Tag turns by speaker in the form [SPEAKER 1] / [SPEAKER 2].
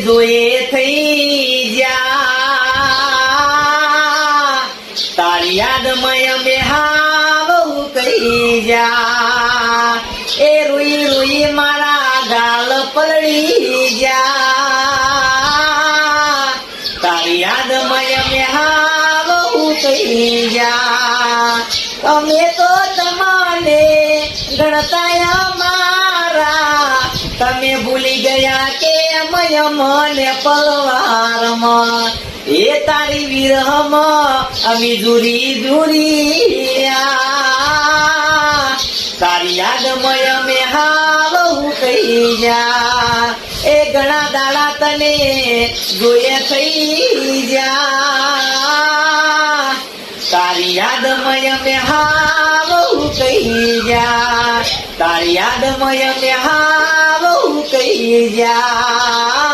[SPEAKER 1] જોયે થઈ જા તારી યાદમાં અમે હાવ કહી જા એ રોઈ રોઈ મારા ગાલ પલળી જા તારી યાદમાં અમે હાવ કહી જા અમે તો તમને ગણતા અમારા તમે ભૂલી ગયા કે મને પલવારમાં એ તારી વિરહમાં અમે જુરી જુરિયા તારી યાદમાં અમે હાવ કહી જા એ ઘણા દાડા તને જોયે થઈ જા તારી યાદમાં અમે હાવ કહી જા તારી યાદમાં અમે હાવ કહી જા